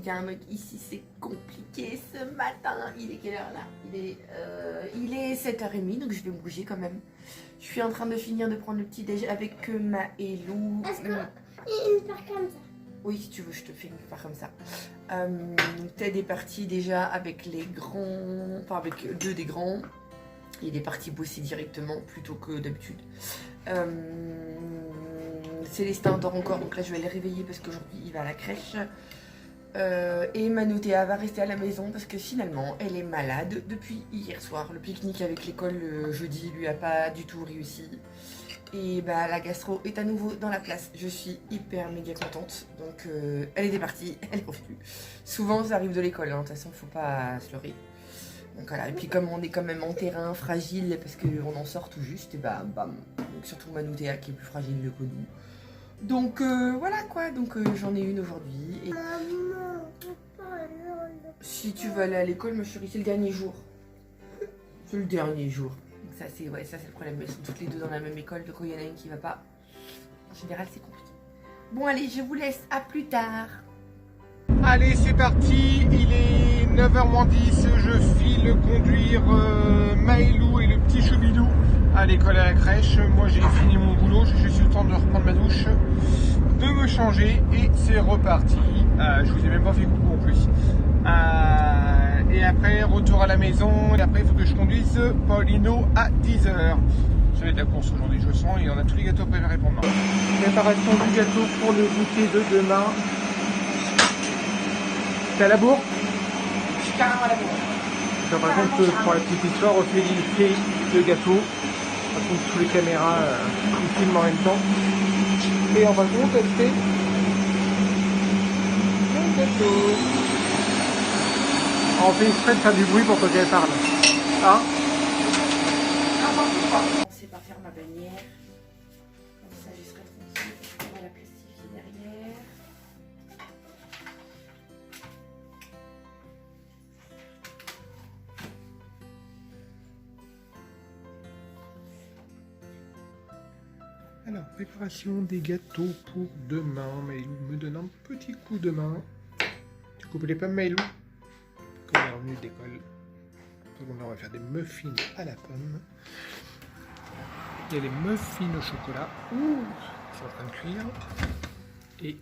y a un mec ici, c'est compliqué ce matin. Il est quelle heure là? Il est 7h30, donc je vais bouger quand même. Je suis en train de finir de prendre le petit déj avec Maëlou. Est-ce qu'il part comme ça? Oui, si tu veux, je te fais une part comme ça. Ted est parti déjà avec les grands, enfin avec deux des grands. Il est parti bosser directement plutôt que d'habitude. Célestin dort encore, donc là je vais le réveiller parce qu'aujourd'hui il va à la crèche. Et Manoutéa va rester à la maison parce que finalement elle est malade depuis hier soir. Le pique-nique avec l'école le jeudi lui a pas du tout réussi. Et bah la gastro est à nouveau dans la place. Je suis hyper méga contente. Donc elle était partie, elle est revenue. Souvent ça arrive de l'école, hein. De toute façon faut pas se leurrer. Donc voilà, et puis comme on est quand même en terrain fragile parce qu'on en sort tout juste, et bah bam. Donc surtout Manoutéa qui est plus fragile que nous. Donc voilà quoi, donc j'en ai une aujourd'hui. Et... Si tu veux aller à l'école, ma chérie, c'est le dernier jour. C'est le dernier jour. Donc ça c'est le problème. Elles sont toutes les deux dans la même école, donc il y en a une qui va pas. En général c'est compliqué. Bon allez, je vous laisse, à plus tard. Allez, c'est parti, il est 9h moins 10, je file conduire Maëlou et le petit Choubidou à l'école à la crèche. Moi j'ai fini mon boulot, j'ai juste eu le temps de reprendre ma douche, de me changer et c'est reparti. Je vous ai même pas fait coucou en plus. Et après retour à la maison et après il faut que je conduise Paulino à 10h. Ça va être la course aujourd'hui, je sens, et on a tous les gâteaux préparés pour demain. Préparation du gâteau pour le goûter de demain. T'es à la bourre? Je suis carrément à la bourre. Par contre, pour la petite histoire, Ophélie fait le gâteau. Par contre, tous les caméras ils filment en même temps. Et en fin de compte, elle fait le gâteau. On fait exprès de faire du bruit pour qu'elle parle. Hein? C'est par faire ma bannière. Comme ça, je serai tranquille. On va la plastifier derrière. Alors, préparation des gâteaux pour demain. Maëlou me donne un petit coup de main. Tu coupes les pommes, Maëlou? Quand on est revenu de l'école. Donc là, on va faire des muffins à la pomme. Il y a les muffins au chocolat. Ouh, c'est en train de cuire. Et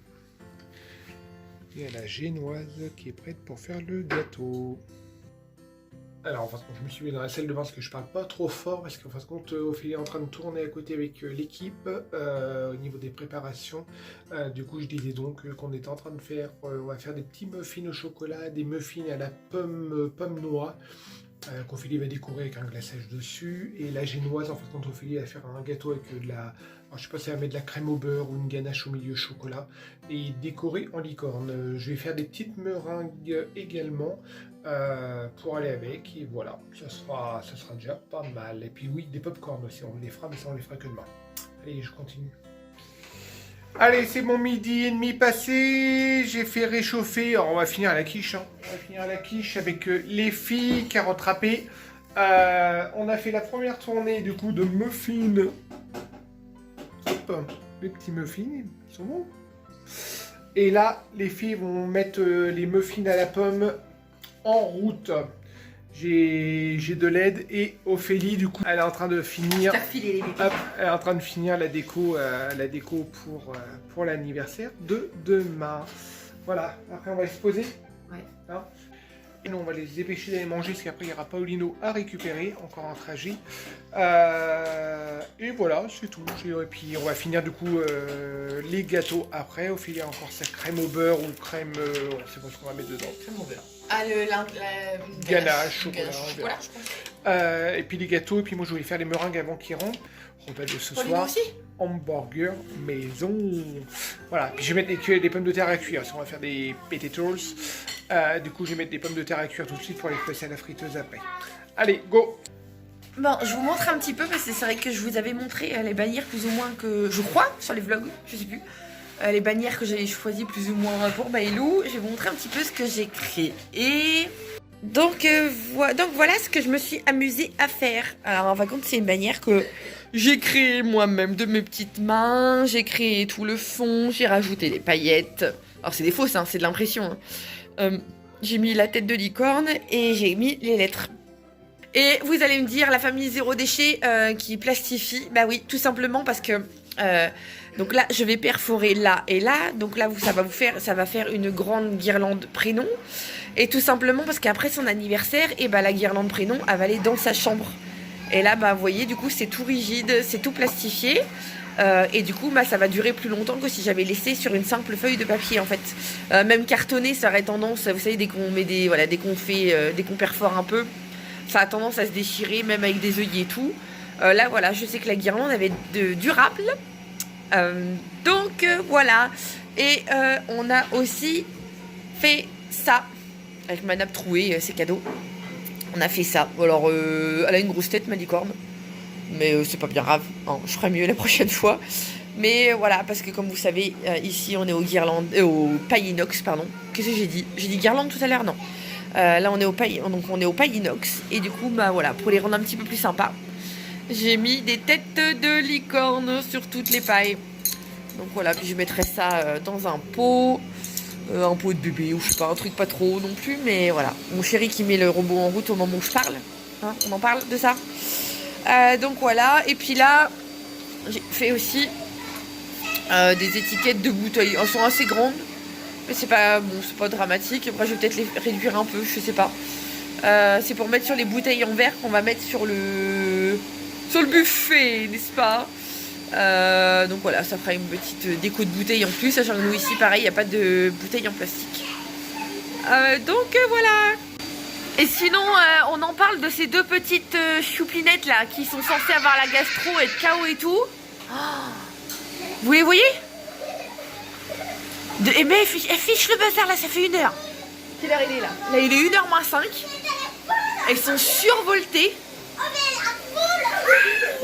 il y a la génoise qui est prête pour faire le gâteau. Alors, en fin de compte, je me suis mis dans la salle de bain parce que je parle pas trop fort parce qu'en fin de compte, Ophélie est en train de tourner à côté avec l'équipe au niveau des préparations. Du coup, je disais donc qu'on était en train de faire, on va faire des petits muffins au chocolat, des muffins à la pomme noix. Qu'Ophélie va décorer avec un glaçage dessus, et la génoise, en fait, quand Ophélie va faire un gâteau avec de la, alors, je sais pas si elle va mettre de la crème au beurre ou une ganache au milieu chocolat, et décorer en licorne. Je vais faire des petites meringues également pour aller avec, et voilà, ça sera déjà pas mal. Et puis oui, des pop-corn aussi, on les fera, mais ça on les fera que demain. Allez, je continue. Allez, c'est mon midi et demi passé, j'ai fait réchauffer, alors on va finir à la quiche, hein. On va finir à la quiche avec les filles, carottes râpées. On a fait la première tournée du coup de muffins. Hop, les petits muffins, ils sont bons. Et là, les filles vont mettre les muffins à la pomme en route. J'ai de l'aide et Ophélie, du coup, elle est en train de finir. Hop, elle est en train de finir la déco pour l'anniversaire de demain. Voilà, après on va se poser. Ouais. Hein, et nous on va les dépêcher d'aller manger parce qu'après il y aura Paulino à récupérer, encore un trajet. Et voilà, c'est tout. Et puis on va finir du coup les gâteaux après. Ophélie a encore sa crème au beurre ou crème, on sait pas ce qu'on va mettre dedans. Crème au beurre. Ah, la ganache, chocolat, je pense. et puis les gâteaux, et puis moi je voulais faire les meringues avant qu'ils rentrent. Repas de ce Paulino soir. aussi. Hamburger maison. Voilà, puis je vais mettre des pommes de terre à cuire, parce qu'on va faire des potatoes. Du coup je vais mettre des pommes de terre à cuire tout de suite pour les passer à la friteuse après. Allez, go! Bon, je vous montre un petit peu parce que c'est vrai que je vous avais montré les bannières plus ou moins que je crois sur les vlogs, je sais plus. Les bannières que j'ai choisies plus ou moins pour Maëlou. Je vais vous montrer un petit peu ce que j'ai créé. Donc voilà ce que je me suis amusée à faire. Alors en fin de compte, c'est une bannière que j'ai créée moi-même de mes petites mains. J'ai créé tout le fond, j'ai rajouté des paillettes. Alors c'est des fausses, hein, c'est de l'impression. Hein. J'ai mis la tête de licorne et j'ai mis les lettres. Et vous allez me dire, la famille zéro déchet qui plastifie. Bah oui, tout simplement parce que... donc là, je vais perforer là et là. Donc là, ça va faire une grande guirlande prénom. Et tout simplement parce qu'après son anniversaire, et bah, la guirlande prénom, elle va aller dans sa chambre. Et là, bah, vous voyez, du coup, c'est tout rigide, c'est tout plastifié. Et du coup, bah, ça va durer plus longtemps que si j'avais laissé sur une simple feuille de papier, en fait. Même cartonné, ça aurait tendance, vous savez, dès qu'on met des, voilà, dès qu'on perfore un peu, ça a tendance à se déchirer, même avec des œillets et tout. Là, voilà, je sais que la guirlande avait durable. Donc, voilà. Et on a aussi fait ça. Avec ma nappe trouée, c'est cadeau. On a fait ça. Alors, elle a une grosse tête, ma licorne. Mais c'est pas bien grave. Hein, je ferai mieux la prochaine fois. Mais voilà, parce que comme vous savez, ici, on est au paille inox, pardon. Qu'est-ce que j'ai dit? J'ai dit guirlande tout à l'heure, non. Là, on est au paille inox. Et du coup, bah voilà, pour les rendre un petit peu plus sympas, j'ai mis des têtes de licorne sur toutes les pailles. Donc voilà, puis je mettrai ça dans un pot de bébé ou je sais pas, un truc pas trop non plus, mais voilà. Mon chéri qui met le robot en route au moment où je parle. Hein, on en parle de ça. Donc voilà, et puis là, j'ai fait aussi des étiquettes de bouteilles. Elles sont assez grandes, mais c'est pas dramatique. Après, je vais peut-être les réduire un peu, je sais pas. C'est pour mettre sur les bouteilles en verre qu'on va mettre sur le buffet, n'est-ce pas? Donc voilà, ça fera une petite déco de bouteilles en plus, sachant que nous ici pareil, il n'y a pas de bouteilles en plastique. Donc voilà. Et sinon on en parle de ces deux petites choupinettes là qui sont censées avoir la gastro, être KO et tout. Oh, vous les voyez? Mais elle fiche le bazar là, ça fait 1 heure. Quelle heure il est là? Là il est 1h moins 5. Elles sont survoltées.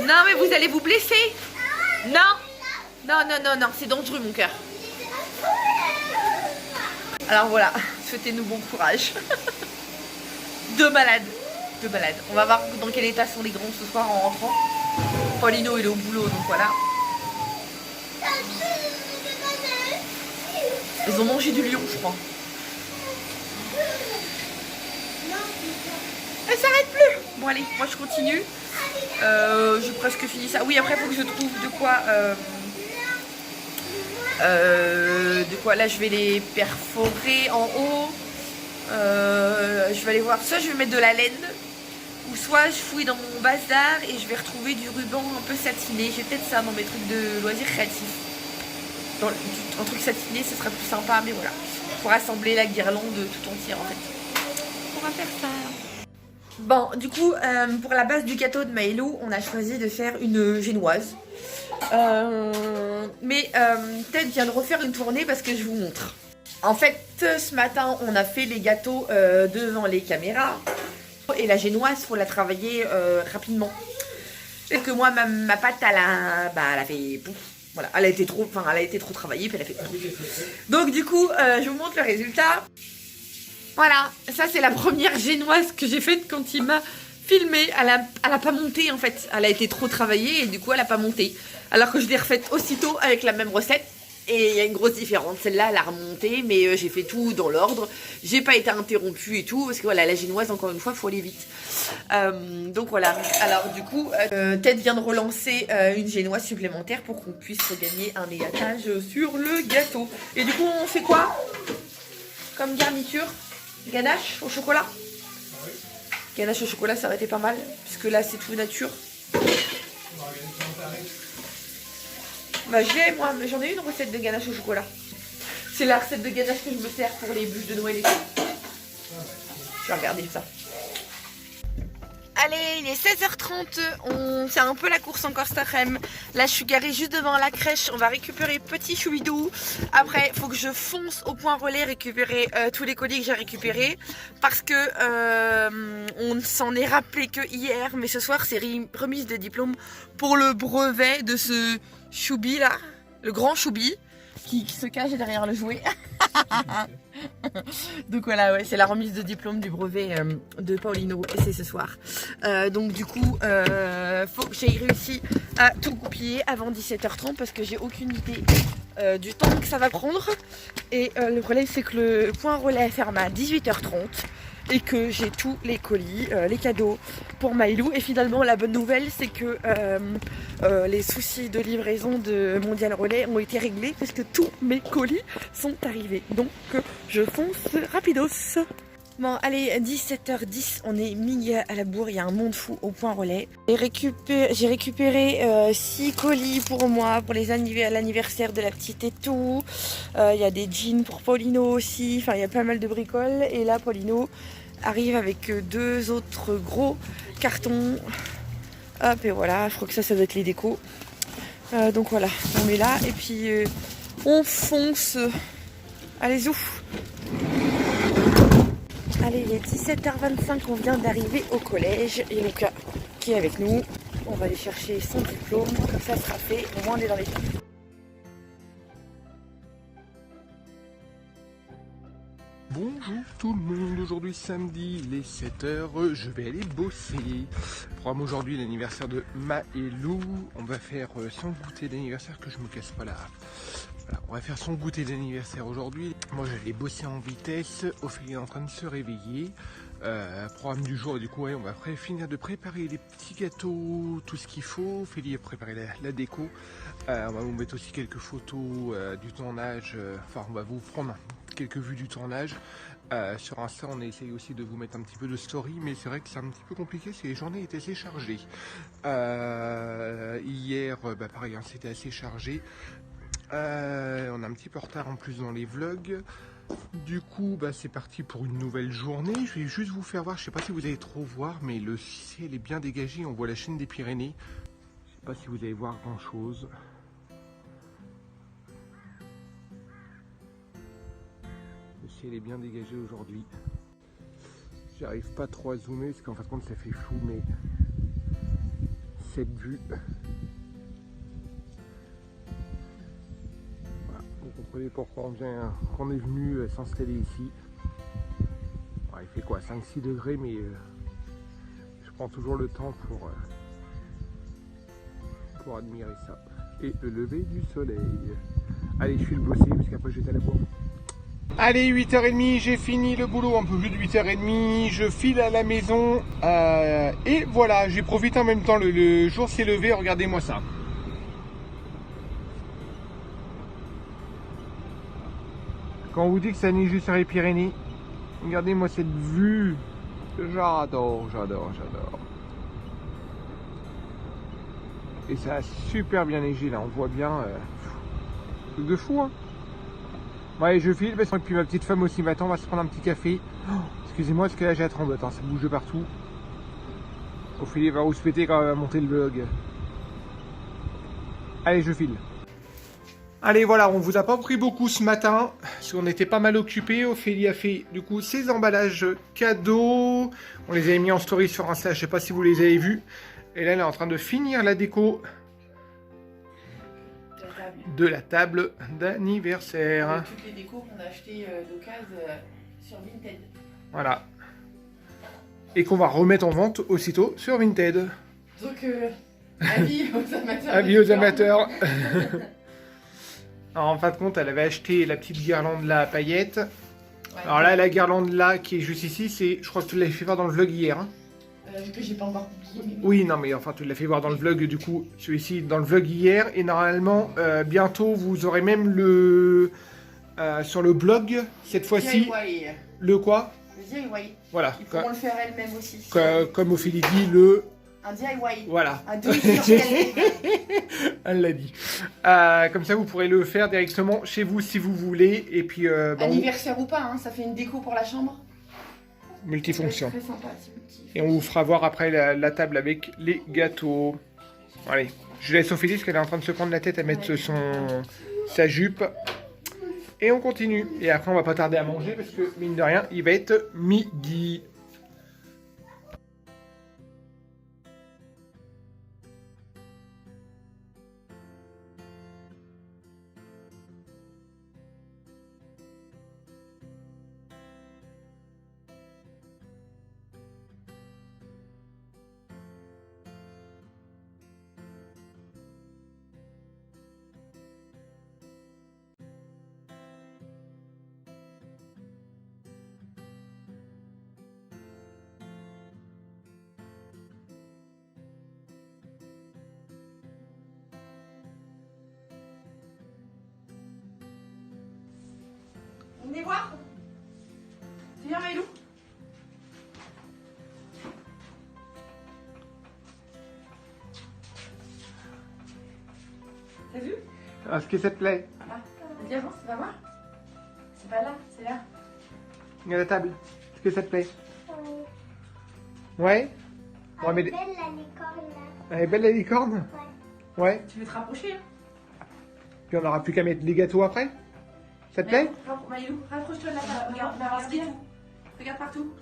Non mais vous allez vous blesser. Non, c'est dangereux mon cœur. Alors voilà, souhaitez-nous bon courage. Deux malades. On va voir dans quel état sont les grands ce soir en rentrant. Paulino il est au boulot, donc voilà. Ils ont mangé du lion, je crois. Elle s'arrête plus. Bon allez, moi je continue. J'ai presque fini ça. Oui, après il faut que je trouve de quoi là je vais les perforer en haut. Je vais aller voir, soit je vais mettre de la laine, ou soit je fouille dans mon bazar et je vais retrouver du ruban un peu satiné. J'ai peut-être ça dans mes trucs de loisirs créatifs. Un truc satiné, ce serait plus sympa, mais voilà. Pour assembler la guirlande tout entière en fait. On va faire ça. Bon, du coup, pour la base du gâteau de Maëlou, on a choisi de faire une génoise. Mais Ted vient de refaire une tournée parce que je vous montre. En fait, ce matin, on a fait les gâteaux devant les caméras. Et la génoise, faut la travailler rapidement. Et que moi, ma pâte, elle a fait... Pouf, voilà, elle a été trop travaillée, puis elle a fait... Donc du coup, je vous montre le résultat. Voilà, ça c'est la première génoise que j'ai faite quand il m'a filmé. Elle a pas monté en fait, elle a été trop travaillée et du coup elle a pas monté. Alors que je l'ai refaite aussitôt avec la même recette et il y a une grosse différence. Celle-là elle a remonté, mais j'ai fait tout dans l'ordre. J'ai pas été interrompue et tout parce que voilà, la génoise encore une fois faut aller vite. Donc voilà, alors du coup Ted vient de relancer une génoise supplémentaire pour qu'on puisse gagner un étage sur le gâteau. Et du coup on fait quoi comme garniture? Ganache au chocolat. Oui. Ganache au chocolat, ça aurait été pas mal, puisque là c'est tout nature. Bah mais j'en ai une recette de ganache au chocolat. C'est la recette de ganache que je me sers pour les bûches de Noël et tout. Je vais regarder ça. Allez, il est 16h30, c'est un peu la course encore cet après-midi. Là, je suis garée juste devant la crèche, on va récupérer petit choubidou. Après, il faut que je fonce au point relais récupérer tous les colis que j'ai récupérés. Parce que on s'en est rappelé que hier, mais ce soir, c'est remise de diplôme pour le brevet de ce choubi là, le grand choubi, qui se cache derrière le jouet. Donc voilà, ouais, c'est la remise de diplôme du brevet de Paulino et c'est ce soir. Donc du coup, faut que j'aille réussi à tout goupiller avant 17h30 parce que j'ai aucune idée du temps que ça va prendre. Et le problème c'est que le point relais ferme à 18h30 et que j'ai tous les colis, les cadeaux pour Maïlou. Et finalement la bonne nouvelle c'est que les soucis de livraison de Mondial Relais ont été réglés parce que tous mes colis sont arrivés. Donc je fonce rapidos. Bon allez, 17h10, on est mis à la bourre, il y a un monde fou au point relais. J'ai récupéré 6 colis pour moi, pour l'anniversaire de la petite et tout. Il y a des jeans pour Paulino aussi, enfin il y a pas mal de bricoles. Et là Paulino arrive avec 2 autres gros cartons. Hop et voilà, je crois que ça doit être les décos. Donc voilà, on est là et puis on fonce. Allez ouf. Allez, il est 17h25, on vient d'arriver au collège. Et Lucas qui est avec nous. On va aller chercher son diplôme, comme ça sera fait. Au moins on est dans les temps. Bonjour tout le monde, aujourd'hui samedi, il est 7h, je vais aller bosser. Programme aujourd'hui l'anniversaire de Maëlou, on va faire son goûter d'anniversaire, que je me casse pas là. Voilà, on va faire son goûter d'anniversaire aujourd'hui. Moi j'allais bosser en vitesse, Ophélie est en train de se réveiller. Programme du jour, du coup ouais, on va finir de préparer les petits gâteaux, tout ce qu'il faut. Ophélie a préparé la déco. On va vous mettre aussi quelques photos du tournage, enfin on va vous prendre quelques vues du tournage. Sur Insta on essaye aussi de vous mettre un petit peu de story, mais c'est vrai que c'est un petit peu compliqué, c'est les journées étaient assez chargées. Hier pareil, hein, c'était assez chargé. On a un petit peu retard en plus dans les vlogs. Du coup c'est parti pour une nouvelle journée. Je vais juste vous faire voir, je sais pas si vous allez trop voir, mais le ciel est bien dégagé, on voit la chaîne des Pyrénées. Je sais pas si vous allez voir grand chose. Le ciel est bien dégagé aujourd'hui. J'arrive pas trop à zoomer parce qu'en fin de compte ça fait flou, mais cette vue, voilà, vous comprenez pourquoi qu'on est venu s'installer ici. Il fait quoi, 5-6 degrés, mais je prends toujours le temps pour admirer ça. Et le lever du soleil. Allez, je suis le bosser parce qu'après j'étais à la bourre. Allez, 8h30, j'ai fini le boulot, un peu plus de 8h30, je file à la maison et voilà, j'ai profité en même temps, le jour s'est levé, regardez-moi ça. Quand on vous dit que ça neige sur les Pyrénées, regardez-moi cette vue, j'adore. Et ça a super bien neigé là, on voit bien, truc de fou hein. Bon, allez, je file, et puis ma petite femme aussi m'attend, on va se prendre un petit café. Oh, excusez-moi, parce que là j'ai la trembote, hein, ça bouge de partout. Ophélie va rouspéter quand elle va monter le vlog. Allez, je file. Allez, voilà, on vous a pas pris beaucoup ce matin, parce qu'on était pas mal occupés. Ophélie a fait du coup ses emballages cadeaux. On les avait mis en story sur Insta, je sais pas si vous les avez vus. Et là, elle est en train de finir la déco de la table d'anniversaire. Toutes les décos qu'on a achetées d'occasion sur Vinted. Voilà. Et qu'on va remettre en vente aussitôt sur Vinted. Donc, avis aux amateurs. Avis aux amateurs. Alors, en fin de compte, elle avait acheté la petite guirlande là à paillettes. Ouais. Alors là, la guirlande là qui est juste ici, c'est, je crois que tu l'avais fait voir dans le vlog hier. Hein. Que j'ai pas encore publié. Mais... Oui, non, mais enfin, tu l'as fait voir dans le vlog, du coup, celui-ci, dans le vlog hier. Et normalement, bientôt, vous aurez même le... sur le blog, cette fois-ci. Le quoi? Le DIY. Voilà. Ils pourront le faire elles-mêmes aussi. Comme Ophélie dit, le... Un DIY. Voilà. Un do-it-yourself. Elle l'a dit. Comme ça, vous pourrez le faire directement chez vous si vous voulez. Et puis, anniversaire ou pas, hein, ça fait une déco pour la chambre. Multifonction. Très sympa, et on vous fera voir après la table avec les gâteaux. Allez, je laisse Ophélie parce qu'elle est en train de se prendre la tête à mettre sa jupe. Et on continue. Et après, on va pas tarder à manger parce que, mine de rien, il va être midi. Venez voir. Viens, Maïlou. T'as vu? Est-ce que ça te plaît? Ah, vas-y, avance, tu vas voir. C'est pas là, c'est là. Il y a la table. Est-ce que ça te plaît? Oui. Ouais? Elle Ouais, mais... est belle la licorne là. Elle est belle la licorne? Ouais. Ouais. Tu veux te rapprocher, hein? Puis on n'aura plus qu'à mettre les gâteaux après? Ça te plaît? Maïlou, rapproche-toi de la table. Regarde, regarde ce qu'il y a. Regarde partout.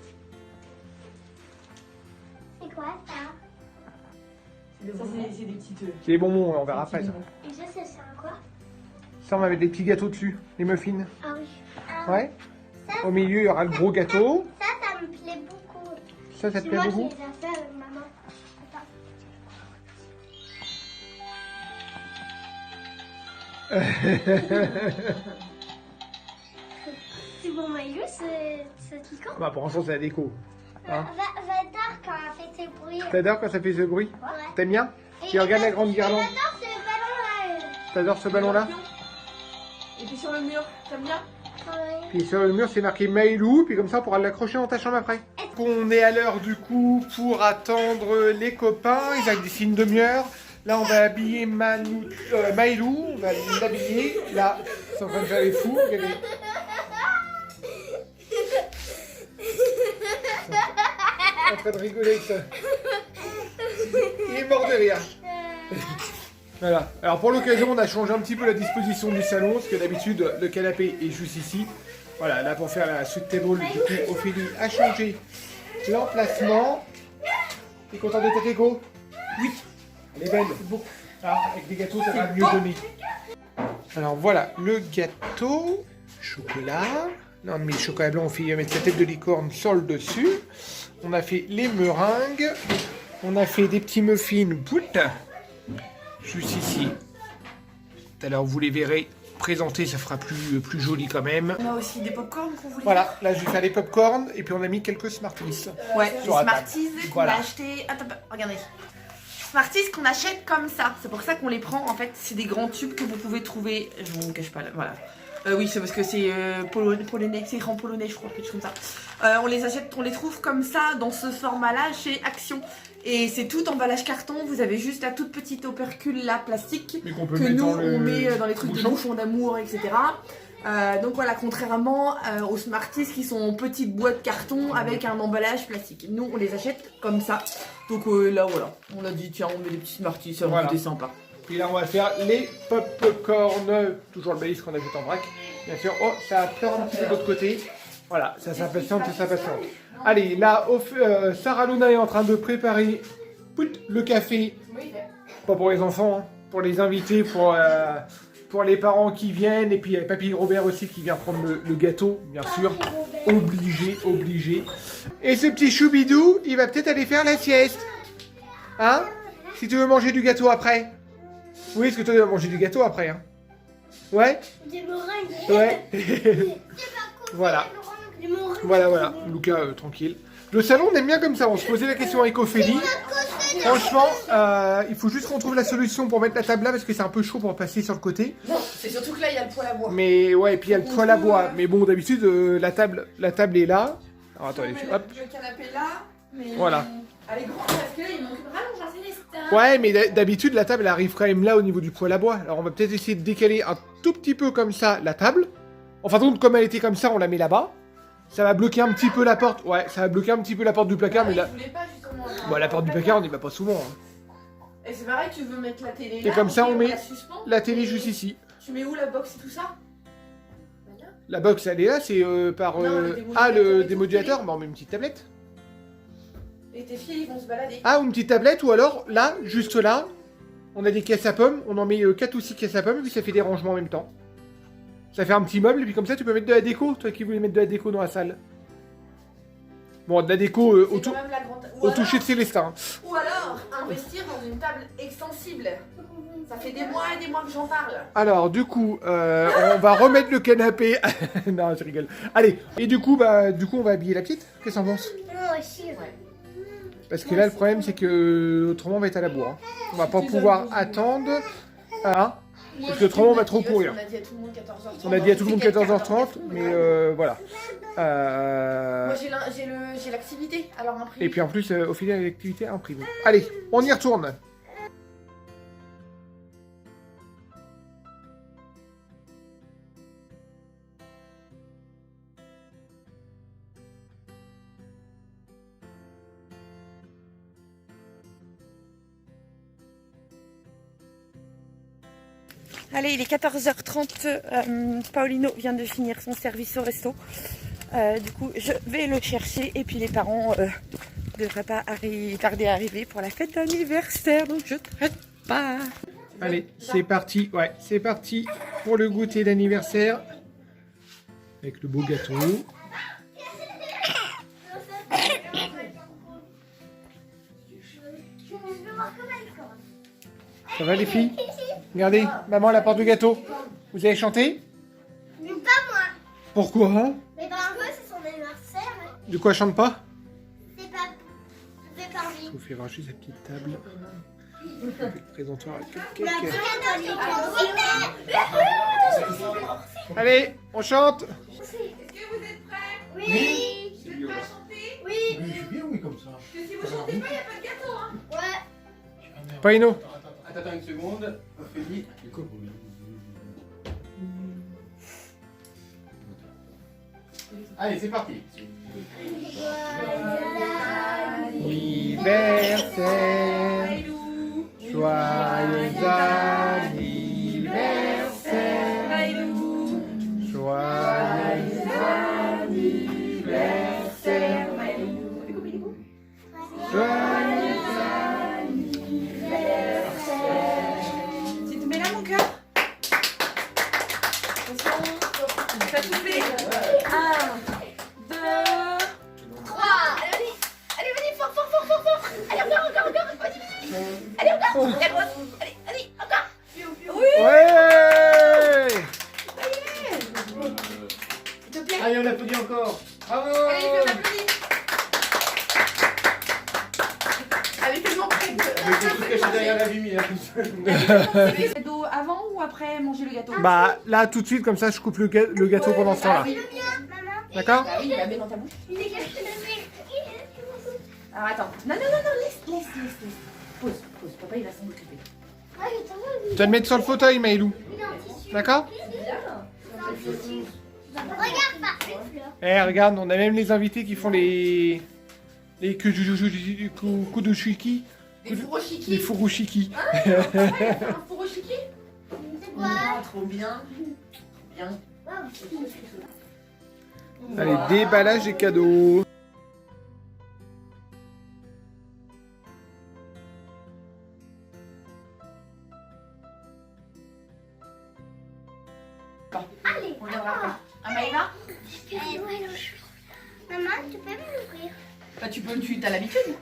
C'est quoi ça? Ça, c'est des petites... C'est les bonbons, on verra après ça. Et ça, ça sert à quoi? Ça, on va mettre des petits gâteaux dessus, les muffins. Ah oui. Ah, Ouais? Ça, Au milieu, il y aura le gros gâteau. ça me plaît beaucoup. Ça te C'est plaît moi beaucoup? qui les ai fait avec maman. Attends. C'est bon, Maïlou, cette licorne? Bah, pour l'instant, c'est la déco. Hein? J'adore quand elle fait ses bruits. T'adores quand ça fait ce bruit? Ouais. T'aimes bien? Et Puis regarde la grande et guirlande. j'adore ce ballon là. T'adores ce ballon-là? Et puis sur le mur, t'aimes bien? Ouais. Puis sur le mur, c'est marqué Maïlou, puis comme ça, on pourra l'accrocher dans ta chambre après. On est à l'heure du coup pour attendre les copains. Ils arrivent d'ici une demi-heure. Là, on va habiller Maïlou. On va l'habiller. Là, ils sont en train de faire les fous. Regardez. En train de rigoler avec ça. Il est mort de rire. Voilà. Alors pour l'occasion, on a changé un petit peu la disposition du salon, parce que d'habitude, le canapé est juste ici. Voilà, là pour faire la suite table, du coup, Ophélie a changé l'emplacement. T'es content de ta déco? Oui. Elle est belle. Bon. Ah, avec des gâteaux, ça va mieux donner. Alors voilà, le gâteau, chocolat. Non, mais le chocolat blanc, on fait mettre sa tête de licorne sur le dessus. On a fait les meringues. On a fait des petits muffins bout. Juste ici. Tout à l'heure, vous les verrez présentés, ça fera plus joli quand même. On a aussi des pop-corn qu'on voulait. Voilà, là je vais faire les pop-corn et puis on a mis quelques Smarties. Ouais, les sur la table. Smarties qu'on Voilà. a acheté. Attends, regardez. Smarties qu'on achète comme ça. C'est pour ça qu'on les prend. En fait, c'est des grands tubes que vous pouvez trouver. Je vous cache pas là. Voilà. Oui, c'est parce que c'est polonais, c'est écrit en polonais, je crois, quelque chose comme ça. On les achète, on les trouve comme ça, dans ce format-là, chez Action. Et c'est tout emballage carton. Vous avez juste la toute petite opercule là, plastique, Mais qu'on peut que mettre nous dans le on met dans les trucs bouchon. des bouchons d'amour, etc. Donc voilà, contrairement aux Smarties qui sont en petites boîtes carton avec un emballage plastique. Nous, on les achète comme ça. Donc là, voilà, on a dit tiens, on met des petits Smarties, ça va Voilà. coûter sympa. Puis là, on va faire les pop-corn. Toujours le maïs qu'on a fait en vrac. Bien sûr. Oh, ça pleure un petit peu de l'autre côté. Voilà, ça s'impatiente, ça s'impatiente. Allez, là, Sarah Luna est en train de préparer le café. Pas pour les enfants, hein, pour les invités, pour les parents qui viennent. Et puis il y a Papy Robert aussi qui vient prendre le gâteau, bien sûr. Obligé. Et ce petit choubidou, il va peut-être aller faire la sieste. Hein? Si tu veux manger du gâteau après. Oui, est-ce que toi tu vas manger du gâteau après, hein? Ouais? Des meringues. Ouais. Voilà. Des meringues. Voilà. Lucas, tranquille. Le salon, on aime bien comme ça. On se posait la question avec Ophélie. Franchement, il faut juste qu'on trouve la solution pour mettre la table là parce que c'est un peu chaud pour passer sur le côté. Non, c'est surtout que là, il y a le poêle à bois. Mais ouais, et puis il y a le poêle à bois. Mais bon, d'habitude, la table est là. Alors attendez, hop. Le canapé là, mais Voilà. elle est grande parce que là, il manque vraiment j'insiste. Ouais, mais d'habitude, la table elle arrive quand même là au niveau du poêle à bois. Alors on va peut-être essayer de décaler un tout petit peu comme ça la table. Enfin, donc, comme elle était comme ça, on la met là-bas. Ça va bloquer un petit peu la porte. Ouais, ça va bloquer un petit peu la porte du placard, mais là. Je voulais pas justement. Bah, la porte du placard, on n'y va pas souvent. Hein. Et c'est pareil, tu veux mettre la télé Et là. comme ça, ok, on met la suspend. La télé juste ici. Tu mets où la box et tout ça? La box, elle est là, c'est par. Non, le Ah, le démodulateur. démodulateur. Bah, on met une petite tablette. Et tes filles, ils vont se balader. Ah, ou une petite tablette, ou alors, là, juste là, on a des caisses à pommes. On en met 4 ou 6 caisses à pommes, et puis ça fait des rangements en même temps. Ça fait un petit meuble, et puis comme ça, tu peux mettre de la déco. Toi qui voulais mettre de la déco dans la salle. Bon, de la déco C'est au quand même la grande- toucher de Célestin. Ou alors, investir dans une table extensible. Ça fait des mois et des mois que j'en parle. Alors, du coup, on va remettre le canapé. Non, je rigole. Allez, et du coup, on va habiller la petite. Qu'est-ce que t'en penses? Moi aussi. Parce que là, le problème, c'est que autrement, on va être à la bourre. Hein. On va pas pouvoir attendre. Hein? Parce que autrement, on va trop courir. On a dit à tout le monde 14h30. On a dit à tout le monde 14h30, mais voilà. Moi, j'ai l'activité, alors imprimé. Et puis en plus, Ophélie a l'activité imprimée. Allez, on y retourne. Allez, il est 14h30. Paolino vient de finir son service au resto. Du coup, je vais le chercher. Et puis les parents ne devraient pas tarder à arriver pour la fête d'anniversaire. Donc je ne traite pas. Allez, c'est parti. Ouais, c'est parti pour le goûter d'anniversaire. Avec le beau gâteau. Ça va les filles? Regardez, maman, la porte du gâteau. Vous avez chanté? Mais pas moi. Pourquoi? Mais parce que c'est son anniversaire. Du coup, elle chante pas? C'est pas lui. Je vous fais ranger sa petite table. Le présentoir avec le La cake. petite. Allez, on chante. Est-ce que vous êtes prêts? Oui. Vous êtes prêts à chanter? Oui. Je suis bien, oui, comme ça. Parce que si vous chantez pas, il n'y a pas de gâteau, hein? Ouais. Paino. Attends une seconde. Ophélie. Allez, c'est parti. Anniversaire. Joyeux anniversaire. Joyeux anniversaire. Joyeux Tu te mets là, mon cœur? T'as tout fait? 1, 2, 3. Allez, vas-y, fort. Allez, encore. Vas-y. Allez, encore. Allez, encore. Ouais. Allez, on applaudit encore. Bravo. allez, on applaudit. Elle est tellement prête. Je vais tout cacher derrière la lumière. Le cadeau avant ou après manger le gâteau? Bah là tout de suite comme ça je coupe le gâteau pendant ce temps-là. oui. D'accord? Bah oui, il la met dans ta bouche. Alors attends. Non, laisse. Pause. Papa, il va s'en occuper. Tu vas te mettre sur le fauteuil Maïlou. D'accord? Regarde pas. Eh regarde, on a même les invités qui font les kudushiki. Des furoshiki. Les furushiki. Un furoshiki? C'est quoi? Trop bien. Allez, déballage des cadeaux. Allez, On viendra après. Maëva? Maman, tu peux me l'ouvrir? Bah tu as l'habitude.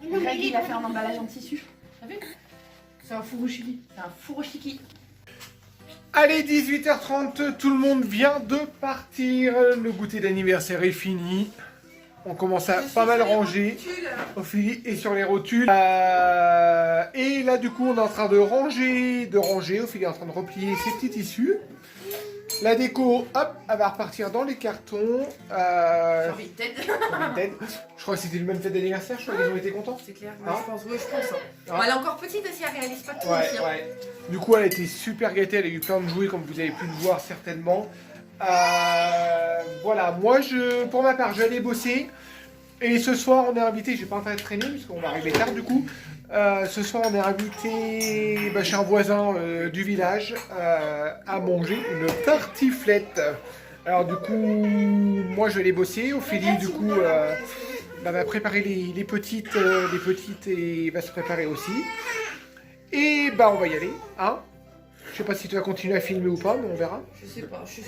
Greg, il a fait un emballage en tissu. T'as vu? C'est un furoshiki. C'est un furoshiki. Allez, 18h30, tout le monde vient de partir. Le goûter d'anniversaire est fini. On commence à pas mal ranger. Ophélie est sur les rotules. Et là, du coup, on est en train de ranger. Ophélie est en train de replier ses petits tissus. La déco, hop, elle va repartir dans les cartons. Vinted. Je crois que c'était le même fête d'anniversaire. Je crois qu'ils ont été contents. C'est clair. Hein? Je pense. Hein. Hein? Bon, elle est encore petite aussi, elle réalise pas tout. Ouais, aussi, hein. ouais. Du coup, elle a été super gâtée. Elle a eu plein de jouets, comme vous avez pu le voir certainement. Voilà, moi, pour ma part, je vais aller bosser. Et ce soir, on est invité. J'ai pas intérêt de traîner, puisqu'on va arriver tard, du coup. Ce soir, on est invité chez un voisin du village à manger une tartiflette. Alors, du coup, moi, je vais aller bosser. Ophélie, du coup, va préparer les petites et va se préparer aussi. Et on va y aller, hein. Je sais pas si tu vas continuer à filmer ou pas, mais on verra. Je sais pas sûre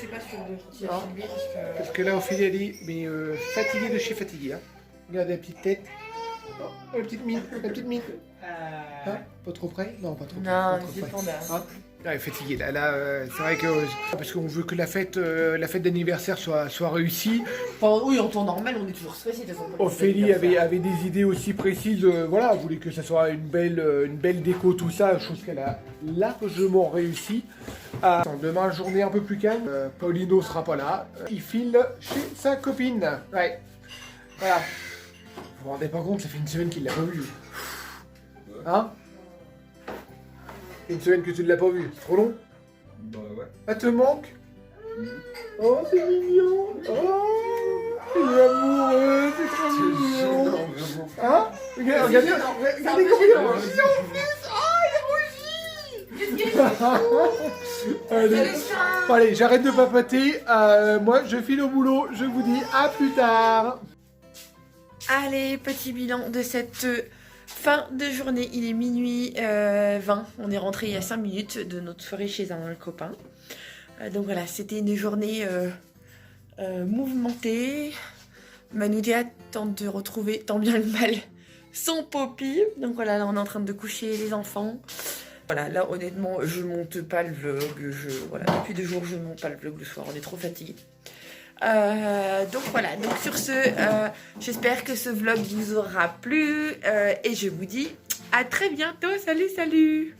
de continuer Ah. à filmer Parce que là, Ophélie, elle est fatiguée de chez fatiguée. Hein. Regarde la petite tête. Oh, la petite mine. Hein, pas trop près? Non, pas trop près. Non, pas trop c'est près. panda. Hein, Elle est fatiguée là, c'est vrai que parce qu'on veut que la fête d'anniversaire soit réussie. Enfin, oui, en temps normal, on est toujours stressé. De toute façon, Ophélie avait des idées aussi précises, voilà, elle voulait que ça soit une belle déco, tout ça, chose qu'elle a largement réussi. Demain, journée un peu plus calme, Paulino sera pas là, il file chez sa copine. Ouais, voilà. Vous vous rendez pas compte, ça fait une semaine qu'il l'a pas vu. Hein? Une semaine que tu ne l'as pas vu, c'est trop long? Bah ouais. Elle te manque? Oh, c'est mignon! Oh, il est amoureux, c'est trop mignon! Hein? Regardez comment il est rougit en plus! Oh, il est rougit! Allez, j'arrête de papoter. Moi, je file au boulot. Je vous dis à plus tard. Allez, petit bilan de cette fin de journée. Il est minuit 20. On est rentré il y a 5 minutes de notre soirée chez un copain. Donc voilà, c'était une journée mouvementée. Manoudia tente de retrouver tant bien que mal son Poppy. Donc voilà, là on est en train de coucher les enfants. Voilà, là honnêtement, je monte pas le vlog. Voilà, depuis 2 jours, je ne monte pas le vlog le soir. On est trop fatigués. Donc voilà, donc sur ce, j'espère que ce vlog vous aura plu et je vous dis à très bientôt. Salut, salut!